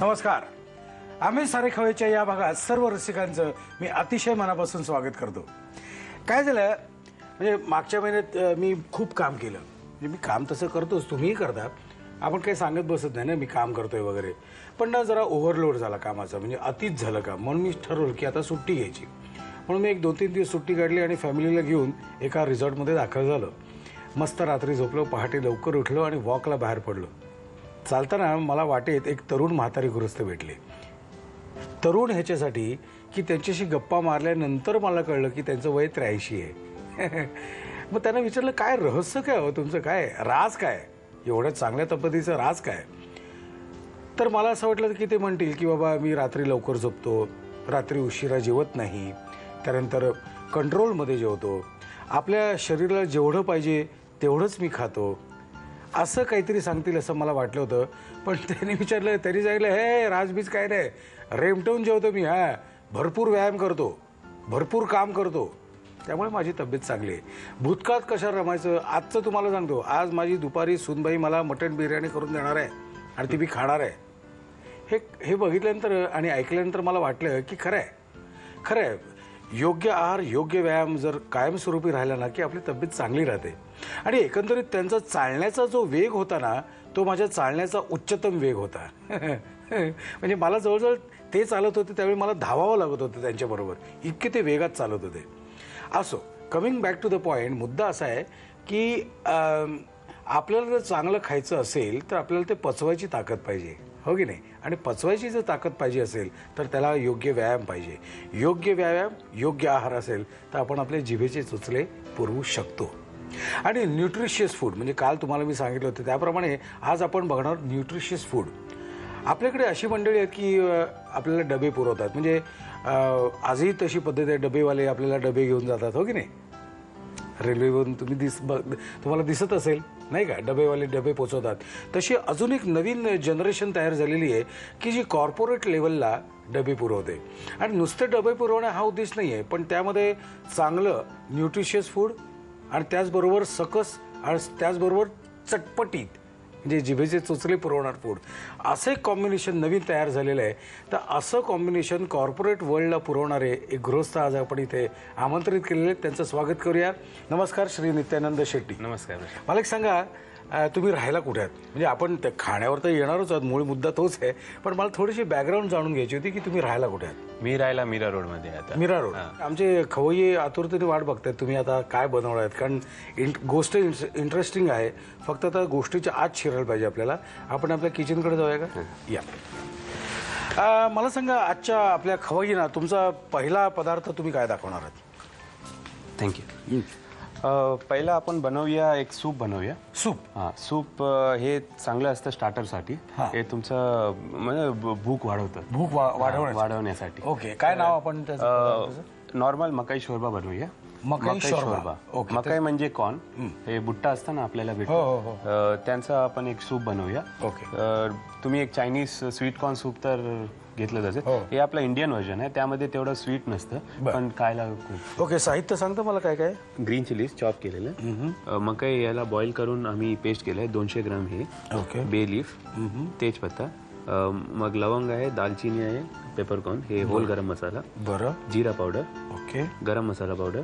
नमस्कार. आम्ही सारे खवेच्या या भागात सर्व रसिकांचं मी अतिशय मनापासून स्वागत करतो. काय झालं म्हणजे मागच्या महिन्यात मी खूप काम केलं. म्हणजे मी काम तसं करतोच, तुम्हीही करता. आपण काही सांगत बसत नाही ना मी काम करतोय वगैरे. पण ना जरा ओव्हरलोड झाला कामाचा, म्हणजे अतिच झालं काम. म्हणून मी ठरवलं की आता सुट्टी घ्यायची. म्हणून मी एक 2-3 दिवस सुट्टी काढली आणि फॅमिलीला घेऊन एका रिसॉर्टमध्ये दाखल झालो. मस्त रात्री झोपलो, पहाटे लवकर उठलो आणि वॉकला बाहेर पडलो. चालताना मला वाटेत एक तरुण म्हातारी गृहस्थ भेटले. तरुण ह्याच्यासाठी की त्यांच्याशी गप्पा मारल्यानंतर मला कळलं की त्यांचं वय 83 आहे. मग त्यांना विचारलं, काय रहस्य काय हो तुमचं, काय राज काय, एवढ्या चांगल्या तब्येतीचं राज काय. तर मला असं वाटलं की ते म्हणतील की बाबा मी रात्री लवकर झोपतो, रात्री उशिरा जेवत नाही, त्यानंतर कंट्रोलमध्ये जेवतो, आपल्या शरीराला जेवढं पाहिजे तेवढंच मी खातो, असं काहीतरी सांगतील असं मला वाटलं होतं. पण त्यांनी विचारलं, त्यांनी सांगितलं, हे राजबीज काय नाही, रेमटवून जेवतो मी, भरपूर व्यायाम करतो, भरपूर काम करतो, त्यामुळे माझी तब्येत चांगली आहे. भूतकाळात कशा रमायचं आजचं तुम्हाला सांगतो. आज माझी दुपारी सूनबाई मला मटण बिर्याणी करून देणार आहे आणि ती मी खाणार आहे. हे बघितल्यानंतर आणि ऐकल्यानंतर मला वाटलं की खरं आहे. योग्य आहार, योग्य व्यायाम जर कायमस्वरूपी राहिला ना की आपली तब्येत चांगली राहते. आणि एकंदरीत त्यांचा चालण्याचा जो वेग होता ना, तो माझ्या चालण्याचा उच्चतम वेग होता. म्हणजे मला जवळजवळ ते चालत होते त्यावेळी मला धावावं लागत होतं त्यांच्याबरोबर, इतके ते वेगात चालत होते. असो, coming back to the point, मुद्दा असा आहे की आपल्याला जर चांगलं खायचं असेल तर आपल्याला ते पचवायची ताकद पाहिजे, हो की नाही. आणि पचवायची जर ताकद पाहिजे असेल तर त्याला योग्य व्यायाम पाहिजे. योग्य व्यायाम, योग्य आहार असेल तर आपण आपले जिभेचे चुचले पुरवू शकतो. आणि न्यूट्रिशियस फूड, म्हणजे काल तुम्हाला मी सांगितलं होतं त्याप्रमाणे आज आपण बघणार न्यूट्रिशियस फूड. आपल्याकडे अशी मंडळी आहेत की आपल्याला डबे पुरवतात. म्हणजे आजही तशी पद्धत आहे, डबेवाले आपल्याला डबे घेऊन जातात, हो की नाही. रेल्वेवरून तुम्हाला दिसत असेल नाही का, डबेवाले डबे पोचवतात. तशी अजून एक नवीन जनरेशन तयार झालेली आहे की जी कॉर्पोरेट लेवलला डबे पुरवते. आणि नुसते डबे पुरवणे हा उद्देश नाही आहे, पण त्यामध्ये चांगलं न्यूट्रिशियस फूड आणि त्याचबरोबर सकस आणि त्याचबरोबर चटपटीत म्हणजे जिभेचे चुचले पुरवणार फूड, असं एक कॉम्बिनेशन नवीन तयार झालेलं आहे. तर असं कॉम्बिनेशन कॉर्पोरेट वर्ल्डला पुरवणारे एक गृहस्थ आज आपण इथे आमंत्रित केलेले आहेत. त्यांचं स्वागत करूया. नमस्कार श्री नित्यानंद शेट्टी. नमस्कार. मला एक सांगा, तुम्ही राहायला कुठे आहात. म्हणजे आपण त्या खाण्यावर तर येणारच आहोत, मूळ मुद्दा तोच आहे, पण मला थोडीशी बॅकग्राऊंड जाणून घ्यायची होती की तुम्ही राहायला कुठे आहात. मी राहायला मीरा रोडमध्ये आता. मीरा रोड. आमचे खवय्ये आतुरतेने वाट बघतायत तुम्ही आता काय बनवणार आहेत, कारण गोष्ट इंटरेस्टिंग आहे. फक्त आता गोष्टीच्या आत शिरायला पाहिजे आपल्याला. आपण आपल्या किचनकडे जाऊया का. या मला सांगा, आजच्या आपल्या खवय्यांना तुमचा पहिला पदार्थ तुम्ही काय दाखवणार आहात. थँक्यू. पहिला आपण बनवूया, एक सूप बनवूया. सूप. हां, सूप हे चांगलं असतं स्टार्टरसाठी. हे तुमचं म्हणजे भूक वाढवतं, भूक वाढवण्यासाठी. ओके, काय नाव आपण त्याचं. नॉर्मल मकाई शोरबा बनवूया. मकाई शोरबा. मकाई म्हणजे कॉर्न, हे बुट्टा असतं ना आपल्याला भेटतो, त्यांचा आपण एक सूप बनवूया. ओके. तुम्ही एक चायनीज स्वीट कॉर्न सूप तर घेतलं जातं. हे आपलं इंडियन व्हर्जन आहे, त्यामध्ये तेवढं स्वीट नसतं पण खायला खूप. ओके, साहित्य सांगतो मला काय काय. ग्रीन चिलीज चॉप केलेलं, मकाई याला बॉईल करून आम्ही पेस्ट केलंय 200 ग्राम. हे ओके. बे लीफ, तेजपत्ता, मग लवंग आहे, दालचिनी आहे, पेपरकॉर्न, हे होल गरम मसाला, बरं, जिरा पावडर, ओके, गरम मसाला पावडर,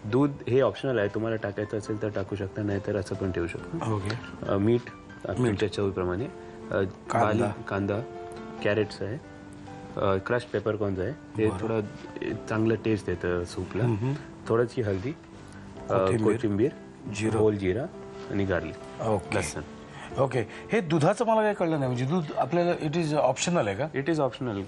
दूध हे ऑप्शनल आहे, तुम्हाला टाकायचं असेल तर टाकू शकता, नाहीतर असं पण ठेवू शकतो. ओके. मीठ तुमच्या चवीप्रमाणे, कांदा, कॅरेट्स आहे, क्रश पेपरकॉर्न्स आहे, हे थोडं चांगलं टेस्ट देतं सूपला. थोडीशी हळदी, कोथिंबीर, होल जिरा आणि गार्लिक, लसूण. ओके. हे दुधाचं मला काय कळलं नाही, म्हणजे दूध आपल्याला इट इज ऑप्शनल आहे का. It is optional.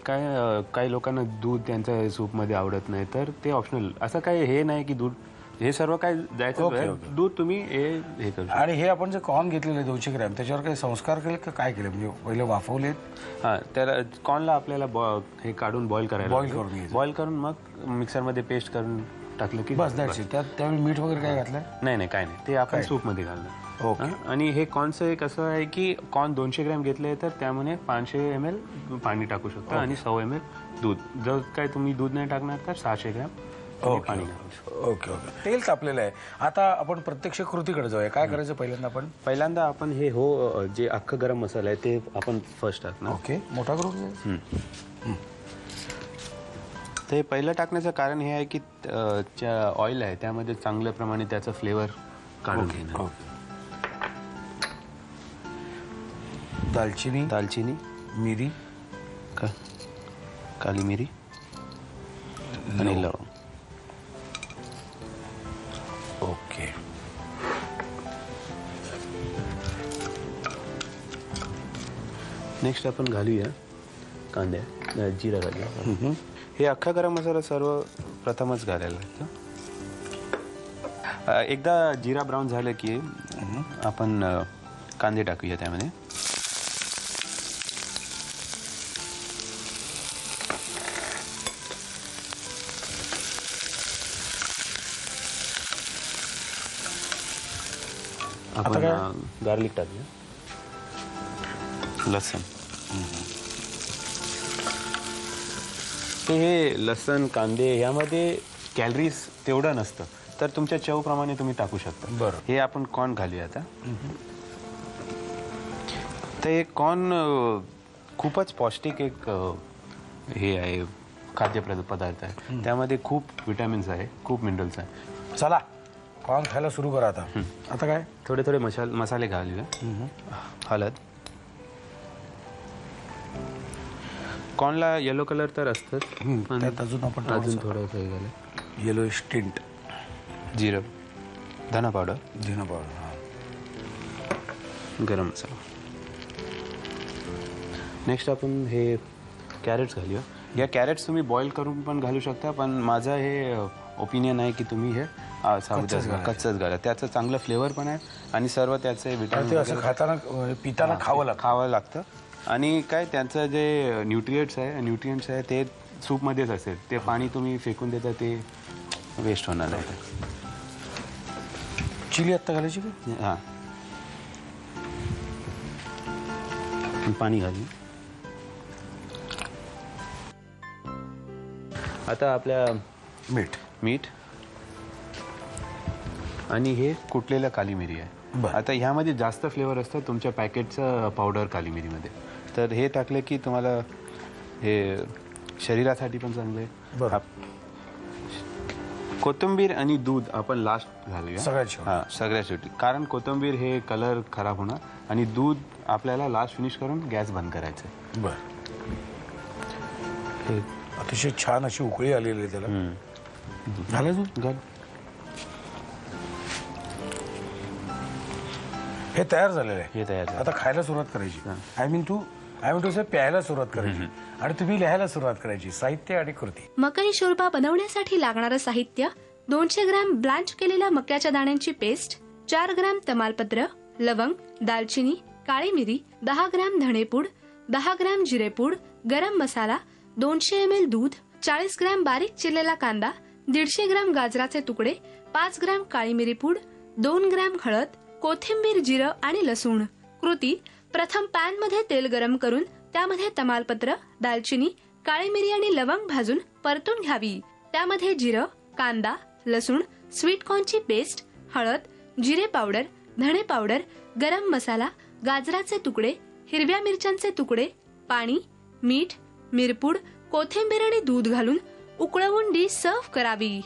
काही लोकांना दूध त्यांच्या सूपमध्ये आवडत नाही, तर ते ऑप्शनल. असं काही हे नाही की दूध हे सर्व काय जायचं, दूध तुम्ही हे करू. आणि हे आपण जे कॉर्न घेतलेले 200 ग्रॅम, त्याच्यावर काही संस्कार केले का काय केले, म्हणजे पहिले वाफवलेत. हां, त्याला कॉर्नला आपल्याला हे काढून बॉईल करून मग मिक्सरमध्ये पेस्ट करून टाकलं की बस. त्यावेळी मीठ वगैरे काय घातलं. नाही, काय नाही, ते आपण सूपमध्ये घाललं. ओके. आणि हे कॉर्नचं एक असं आहे की कॉर्न 200 ग्रॅम घेतले तर त्यामध्ये 500 ml पाणी टाकू शकता आणि 100 ml दूध. जर काय तुम्ही दूध नाही टाकणार तर 600 ग्रॅम तुम्ही पाणी घालायचं. Okay okay. तेल तापलेलं आहे. आता आपण प्रत्यक्ष कृतीकडे जाऊया. काय करायचं पहिल्यांदा आपण हे जे अख्खं गरम मसाला आहे ते आपण फर्स्ट टाकणार. ओके. मोठा करून ते पहिलं टाकण्याचं कारण हे आहे की ऑइल आहे त्यामध्ये चांगल्या प्रमाणे त्याचं फ्लेवर काढून घेणार. दालचिनी मिरी, काली मिरी आणि लवंग. ओके. नेक्स्ट आपण घालूया कांद्या जिरा घालूया. हे अख्खा गरम मसाला सर्व प्रथमच घालायला लागतं. एकदा जिरा ब्राऊन झालं की आपण कांदे टाकूया त्यामध्ये. आपण गार्लिक टाकूया, लसण. ते हे लसण कांदे यामध्ये कॅलरीज तेवढं नसतं तर तुमच्या चवप्रमाणे तुम्ही टाकू शकता. बरं. हे आपण कॉर्न घालूया आता. ते कॉर्न खूपच पौष्टिक एक हे आहे खाद्यपदार्थ आहे. त्यामध्ये खूप विटॅमिन्स आहे, खूप मिनरल्स आहे. चला कॉर्न खायला सुरू करा आता. आता काय थोडे थोडे मसाले घालूया. हळद. कॉर्नला येलो कलर तर असतंच पण अजून थोडं घालूया. Yellow tint. जिरं, धना पावडर, गरम मसाला. नेक्स्ट आपण हे कॅरेट्स घालूया. या कॅरेट्स तुम्ही बॉईल करून पण घालू शकता पण माझं हे ओपिनियन आहे की तुम्ही हे कच्चंच घाला. त्याचं चांगलं फ्लेवर पण आहे आणि सर्व त्याचे विटॅमिन खाताना पिताना खावं लागतं. आणि काय त्यांचं जे न्यूट्रिएंट्स आहे ते सूपमध्येच असेल. ते पाणी तुम्ही फेकून देता ते वेस्ट होणार नाही. चिली आत्ता घालायची का? हां, पाणी घालू. आता आपल्या मीठ आणि हे कुटलेलं काली मिरी आहे. आता ह्यामध्ये जास्त फ्लेवर असतं तुमच्या पॅकेटचं पावडर काली मिरीमध्ये. तर हे टाकलं की तुम्हाला हे शरीरासाठी पण चांगलं आहे. कोथिंबीर आणि दूध आपण लास्ट घालूया सगळ्यात शेवटी. कारण कोथिंबीर हे कलर खराब होणार आणि दूध आपल्याला लास्ट फिनिश करून गॅस बंद करायचं. बरं. हे अतिशय छान अशी उकळी आलेली आहे त्याला. घालायचं घाल. हे तयार झालेलं आहे. आता खायला सुरुवात करायची. आय मीन टू से प्यायला सुरुवात करायची आणि तुम्ही लिहायला सुरुवात करायची. साहित्य आणि कृती. मकई शोरबा बनवण्यासाठी लागणारं साहित्य: 200 ग्रॅम ब्लांच केलेल्या मक्याच्या दाण्यांची पेस्ट, 4 ग्रॅम तमालपत्र, लवंग, दालचिनी, काळी मिरी, 10 ग्रॅम धणेपूड, 10 ग्रॅम जिरेपूड, गरम मसाला, 200 ml दूध, 40 ग्रॅम बारीक चिरलेला कांदा, 150 ग्रॅम गाजराचे तुकडे, 5 ग्रॅम काळी मिरी पूड, 2 ग्रॅम हळद, कोथिंबीर, जिरं आणि लसूण. कृती: प्रथम पॅन मध्ये तेल गरम करून त्यामध्ये तमालपत्र, दालचिनी, काळी मिरी आणि लवंग भाजून परतून घ्यावी. त्यामध्ये जिरं, कांदा, लसूण, स्वीट कॉर्नची पेस्ट, हळद, जिरे पावडर, धणे पावडर, गरम मसाला, गाजराचे तुकडे, हिरव्या मिरच्यांचे तुकडे, पाणी, मीठ, मिरपूड, कोथिंबीर आणि दूध घालून उकळवून डिश सर्व्ह करावी.